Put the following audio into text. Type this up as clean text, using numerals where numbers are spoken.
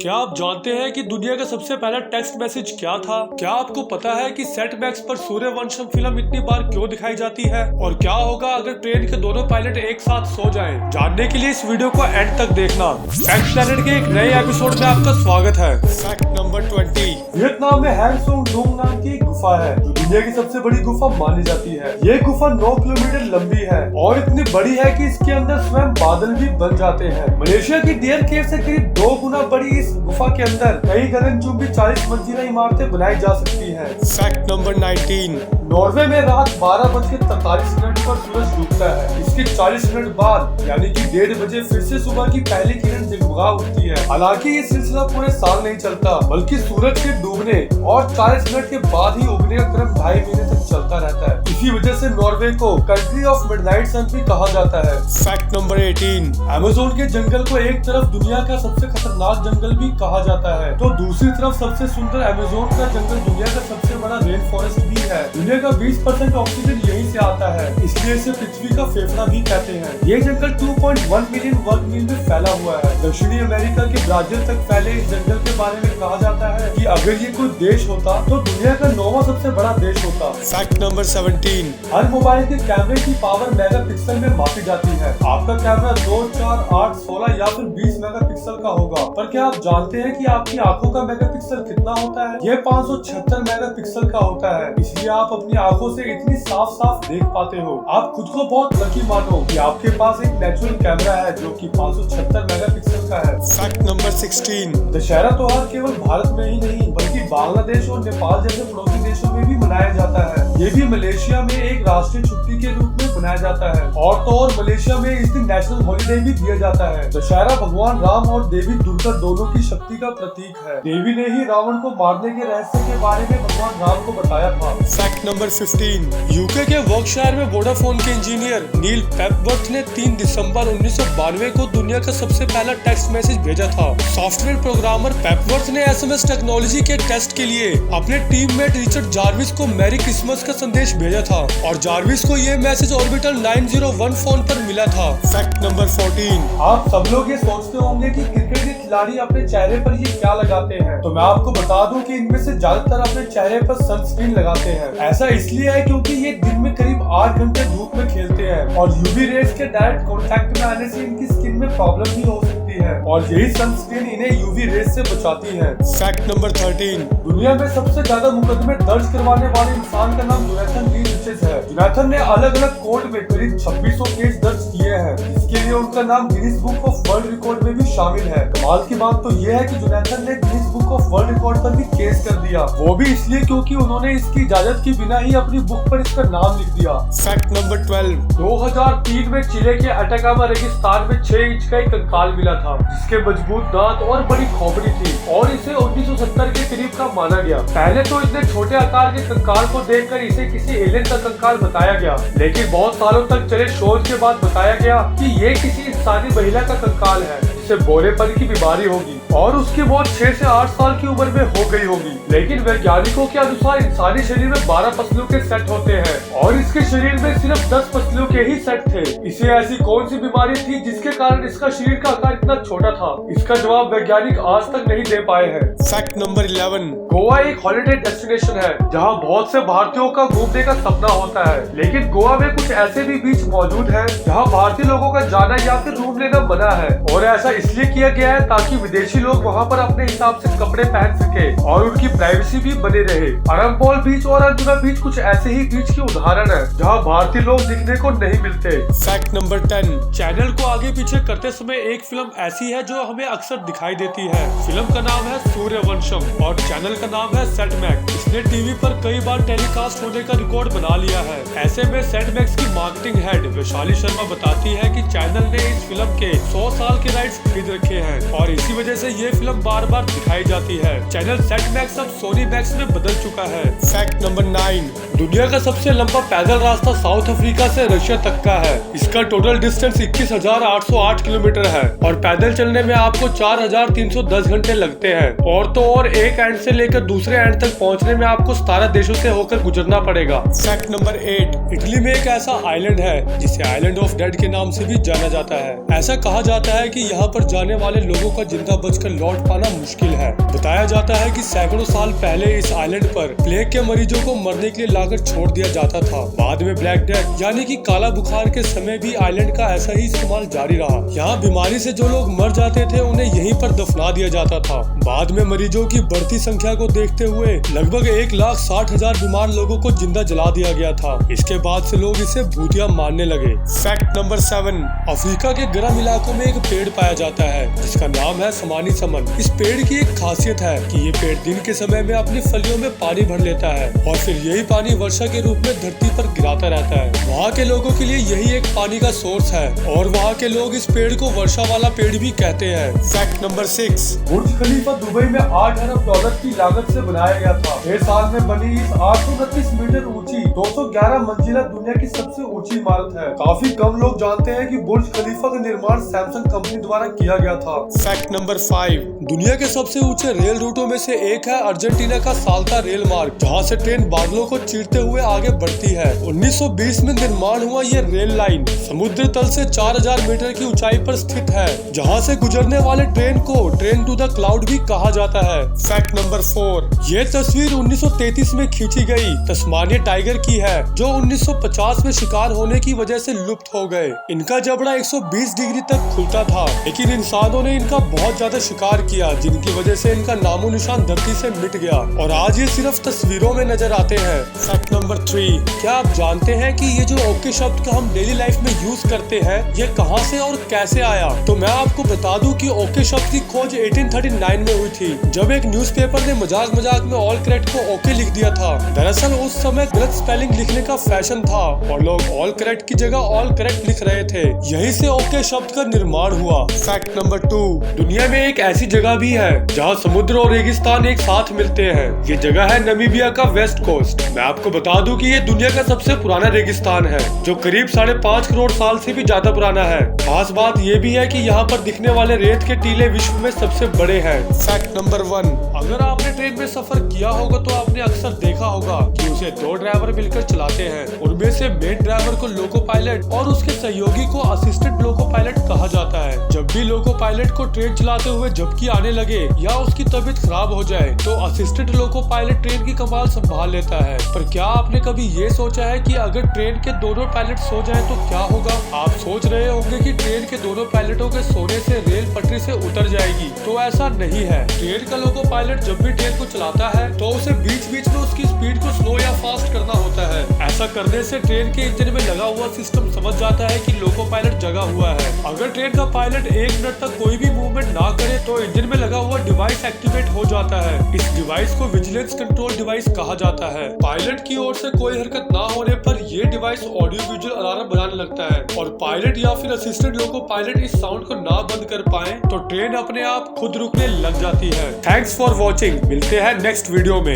क्या आप जानते हैं कि दुनिया का सबसे पहला टेक्स्ट मैसेज क्या था? क्या आपको पता है कि सेट मैक्स पर सूर्यवंशम फिल्म इतनी बार क्यों दिखाई जाती है? और क्या होगा अगर ट्रेन के दोनों पायलट एक साथ सो जाएं? जानने के लिए इस वीडियो को एंड तक देखना। फैक्ट प्लैनेट के एक नए एपिसोड में आपका स्वागत है। Fact number 20। वियतनाम में हैंग सोंग डूंग नाम की एक गुफा है जो दुनिया की सबसे बड़ी गुफा मानी जाती है। ये गुफा 9 किलोमीटर लंबी है और इतनी बड़ी है कि इसके अंदर स्वयं बादल भी बन जाते हैं। मलेशिया की डियर केव से करीब 2 गुना बड़ी इस गुफा के अंदर कई गगनचुंबी 40 मंजिला इमारतें बनाई जा सकती हैं। Fact number 19। नॉर्वे में रात 12:43 पर सूरज डूबता है। इसके 40 मिनट बाद यानी कि 1:30 बजे फिर से सुबह की पहली किरण जगमगा उठती है। हालांकि ये सिलसिला पूरे साल नहीं चलता, बल्कि सूरज के डूबने और 40 मिनट के बाद ही उगने का क्रम 2.5 महीने तक चलता रहता है। इसी वजह से नॉर्वे को कंट्री ऑफ मिडनाइट सन भी कहा जाता है। Fact number 18। अमेज़न के जंगल को एक तरफ दुनिया का सबसे खतरनाक जंगल भी कहा जाता है, तो दूसरी तरफ सबसे सुंदर अमेज़न का जंगल दुनिया का सबसे बड़ा रेन फॉरेस्ट भी है। दुनिया का 20% ऑक्सीजन यहीं से आता है, इसलिए इसे पृथ्वी का फेफड़ा भी कहते हैं। ये जंगल 2.1 मिलियन वर्ग मील में फैला हुआ है। दक्षिणी अमेरिका के ब्राजील तक फैले इस जंगल के बारे में कहा जाता है कि अगर ये कोई देश होता तो दुनिया का 9वां सबसे बड़ा देश होता। Fact number 17। हर मोबाइल के कैमरे की पावर मेगापिक्सल में मापी जाती है। आपका कैमरा 2, 4, 8, 16 या फिर 20 मेगापिक्सल का होगा, पर क्या आप जानते हैं कि आपकी आंखों का मेगापिक्सल कितना होता है? ये 576 मेगापिक्सल का होता है, इसलिए आप अपनी आंखों से इतनी साफ साफ देख पाते हो। आप खुद को बहुत लकी मानो कि आपके पास एक नेचुरल कैमरा है जो कि 576 मेगापिक्सल का है। Fact number 16। दशहरा त्योहार केवल भारत में ही नहीं बल्कि बांग्लादेश और नेपाल जैसे पड़ोसी देशों में भी मनाया जाता है। ये भी मलेशिया में एक राष्ट्रीय छुट्टी के रूप में मनाया जाता है। और तो और मलेशिया में इस दिन नेशनल हॉलिडे भी दिया जाता है। दशहरा भगवान राम और देवी दुर्गा दोनों की शक्ति का प्रतीक है। देवी ने ही रावण को मारने के रहस्य के बारे में भगवान राम को बताया था। Fact number 15। यूके के वर्कशायर में वोडाफोन के इंजीनियर नील पेपवर्थ ने 3 दिसंबर 1992 को दुनिया का सबसे पहला टेक्स्ट मैसेज भेजा था। सॉफ्टवेयर प्रोग्रामर पेपवर्थ ने एसएमएस टेक्नोलॉजी के टेस्ट के लिए अपने टीममेट रिचर्ड जार्विस को मैरी क्रिसमस का संदेश भेजा था और जार्विस को ये मैसेज ऑर्बिटल 901 फोन पर मिला था। Fact number 14। आप सब लोग ये सोचते होंगे कि क्रिकेट के खिलाड़ी अपने चेहरे पर ये क्या लगाते हैं, तो मैं आपको बता दूं कि इनमें से ज्यादातर अपने चेहरे पर सनस्क्रीन लगाते हैं। ऐसा इसलिए है क्योंकि ये दिन में करीब 8 घंटे धूप में खेलते हैं और यूवी रेज के डायरेक्ट कांटेक्ट में आने से इनकी स्किन में प्रॉब्लम भी हो सकती है और यही सनस्क्रीन इन्हें यूवी रेज से बचाती है। Fact number 13। दुनिया में सबसे ज्यादा मुकदमे दर्ज करवाने वाले इंसान का नाम जोनाथन ली रिचेस है। जोनाथन ने अलग अलग कोर्ट में करीब 2600 केस दर्ज किए हैं, इसके लिए उनका नाम Guinness book of world record में भी शामिल है। कमाल की बात तो ये है कि जोनाथन ने Guinness book of world record पर भी केस कर दिया, वो भी इसलिए क्योंकि उन्होंने इसकी इजाजत के बिना ही अपनी बुक पर इसका नाम लिख दिया। Fact number 12। 2003 में चिले के अटाकामा रेगिस्तान में 6 इंच का एक कंकाल मिला था जिसके मजबूत दांत और बड़ी खोपड़ी थी और इसे 1970 के करीब का माना गया। पहले तो इतने छोटे आकार के कंकाल को देखकर इसे किसी एलियन का कंकाल बताया गया, लेकिन बहुत सालों तक चले शोध के बाद बताया गया कि ये किसी इंसानी महिला का कंकाल है जिसे बोलेपन की बीमारी होगी और उसकी मौत 6 से 8 साल की उम्र में हो गई होगी। लेकिन वैज्ञानिकों के अनुसार इंसानी शरीर में 12 पसलों के सेट होते हैं और इसके शरीर में सिर्फ 10 पसलों के ही सेट थे। इसे ऐसी कौन सी बीमारी थी जिसके कारण इसका शरीर का आकार इतना छोटा था? इसका जवाब वैज्ञानिक आज तक नहीं दे पाए हैं। Fact number 11। गोवा एक हॉलिडे डेस्टिनेशन है जहाँ बहुत से भारतीयों का घूमने का सपना होता है, लेकिन गोवा में कुछ ऐसे भी बीच मौजूद है जहाँ भारतीय लोगों का जाना या फिर रूम लेना मना है और ऐसा इसलिए किया गया है ताकि विदेशी लोग वहाँ पर अपने हिसाब से कपड़े पहन सके और उनकी प्राइवेसी भी बने रहे। अरम्बोल बीच और अंजुना बीच कुछ ऐसे ही बीच की उदाहरण है जहाँ भारतीय लोग दिखने को नहीं मिलते। Fact number 10। चैनल को आगे पीछे करते समय एक फिल्म ऐसी है जो हमें अक्सर दिखाई देती है। फिल्म का नाम है सूर्यवंशम और चैनल का नाम है सेट मैक्स। इसने टीवी पर कई बार टेलीकास्ट होने का रिकॉर्ड बना लिया है। ऐसे में सेट मैक्स की मार्केटिंग हेड वैशाली शर्मा बताती है कि चैनल ने इस फिल्म के 100 साल के राइट्स खरीद रखे हैं और इसी वजह से ये फिल्म बार बार दिखाई जाती है। चैनल सेट मैक्स अब सोनी मैक्स में बदल चुका है। Fact number 9। दुनिया का सबसे लंबा पैदल रास्ता साउथ अफ्रीका से रशिया तक का है। इसका टोटल डिस्टेंस 21,808 किलोमीटर है और पैदल चलने में आपको 4,310 घंटे लगते हैं और तो और एक एंड से लेकर दूसरे एंड तक पहुंचने में आपको 17 देशों से होकर गुजरना पड़ेगा। Fact number 8। इटली में एक ऐसा आइलैंड है जिसे आइलैंड ऑफ डेड के नाम से भी जाना जाता है। ऐसा कहा जाता है कि यहाँ पर जाने वाले लोगों का जिंदा बचकर बचकर लौट पाना मुश्किल है। बताया जाता है कि सैकड़ों साल पहले इस आइलैंड पर प्लेग के मरीजों को मरने के लिए लाकर छोड़ दिया जाता था। बाद में ब्लैक डेथ यानी कि काला बुखार के समय भी आइलैंड का ऐसा ही इस्तेमाल जारी रहा। यहाँ बीमारी से जो लोग मर जाते थे उन्हें यहीं पर दफना दिया जाता था। बाद में मरीजों की बढ़ती संख्या को देखते हुए लगभग 1,60,000 बीमार लोगों को जिंदा जला दिया गया था। इसके बाद से लोग इसे भूतिया मानने लगे। फैक्ट नंबर 7, अफ्रीका के गर्म इलाकों में एक पेड़ पाया जाता है जिसका नाम है समानी समन। इस पेड़ की एक खासियत है कि ये पेड़ दिन के समय में अपनी फलियों में पानी भर लेता है और फिर यही पानी वर्षा के रूप में धरती पर गिराता रहता है। वहाँ के लोगों के लिए यही एक पानी का सोर्स है और वहाँ के लोग इस पेड़ को वर्षा वाला पेड़ भी कहते हैं। फैक्ट नंबर 6, बुर्ज खलीफा दुबई में 8 अरब डॉलर की लागत से बनाया गया था। 6 साल में बनी इस 829 मीटर ऊंची 211 मंजिला दुनिया की सबसे ऊंची इमारत है। काफी कम लोग जानते हैं कि बुर्ज खलीफा का निर्माण सैमसंग कंपनी द्वारा किया गया था। फैक्ट नंबर 5, दुनिया के सबसे ऊंचे रेल रूटों में से एक है अर्जेंटीना का साल्ता रेल मार्ग, जहां से ट्रेन बादलों को चीरते हुए आगे बढ़ती है। 1920 में निर्माण हुआ ये रेल लाइन समुद्र तल से 4000 मीटर की ऊंचाई पर स्थित है, जहां से गुजरने वाले ट्रेन को ट्रेन टू द क्लाउड भी कहा जाता है। फैक्ट नंबर 4, ये तस्वीर 1933 में खींची गई तस्मानिया टाइगर की है जो 1950 में शिकार होने की वजह से लुप्त हो गए। इनका जबड़ा 120 डिग्री तक खुलता था, लेकिन इंसानों ने इनका बहुत ज्यादा शिकार किया जिनकी वजह से इनका नामो निशान धरती से मिट गया और आज ये सिर्फ तस्वीरों में नजर आते हैं। फैक्ट नंबर 3, क्या आप जानते हैं कि ये जो ओके शब्द का हम डेली लाइफ में यूज करते हैं ये कहां से और कैसे आया? तो मैं आपको बता दूं कि ओके शब्द की खोज 1839 में हुई थी, जब एक न्यूज़पेपर ने मजाक में ऑल करेक्ट को ओके लिख दिया था। दरअसल उस समय गलत स्पेलिंग लिखने का फैशन था और लोग ऑल करेक्ट की जगह ऑल करेक्ट लिख रहे थे। यहीं से ओके शब्द का निर्माण हुआ। फैक्ट नंबर 2, दुनिया में एक ऐसी जगह भी है जहां समुद्र और रेगिस्तान एक साथ मिलते हैं। ये जगह है नामीबिया का वेस्ट कोस्ट। मैं आपको बता दूं कि ये दुनिया का सबसे पुराना रेगिस्तान है जो करीब 5.5 करोड़ साल से भी ज्यादा पुराना है। खास बात ये भी है कि यहाँ पर दिखने वाले रेत के टीले विश्व में सबसे बड़े हैं। फैक्ट नंबर 1, अगर आपने ट्रेन में सफर किया होगा तो आपने अक्सर देखा होगा कि उसे 2 ड्राइवर मिलकर चलाते हैं। उनमें से मेन ड्राइवर को लोको पायलट और उसके सहयोगी को असिस्टेंट लोको पायलट कहा जाता है। जब भी लोको पायलट को ट्रेन चलाते हुए झपकी आने लगे या उसकी तबीयत खराब हो जाए तो असिस्टेंट लोको पायलट ट्रेन की कमान संभाल लेता है। पर क्या आपने कभी ये सोचा है कि अगर ट्रेन के दोनों पायलट सो जाएं तो क्या होगा? आप सोच रहे होंगे कि ट्रेन के दोनों पायलटों के सोने से रेल पटरी से उतर जाएगी, तो ऐसा नहीं है। ट्रेन का लोको पायलट जब भी ट्रेन को चलाता है तो उसे बीच बीच में उसकी स्पीड को स्लो या फास्ट करना होता है। ऐसा करने से ट्रेन के इंजन में लगा हुआ सिस्टम समझ जाता है कि लोको पायलट जगा हुआ है। अगर ट्रेन का पायलट 1 मिनट तक कोई भी मूवमेंट ना करे तो इंजन में लगा हुआ डिवाइस एक्टिवेट हो जाता है। इस डिवाइस को विजिलेंस कंट्रोल डिवाइस कहा जाता है। पायलट की ओर से कोई हरकत ना होने पर ये डिवाइस ऑडियो विजुअल अलार्म बनाने लगता है और पायलट या फिर असिस्टेंट लोको पायलट इस साउंड को ना बंद कर पाए तो ट्रेन अपने आप खुद रुकने लग जाती है। थैंक्स फॉर वॉचिंग, मिलते हैं नेक्स्ट वीडियो में।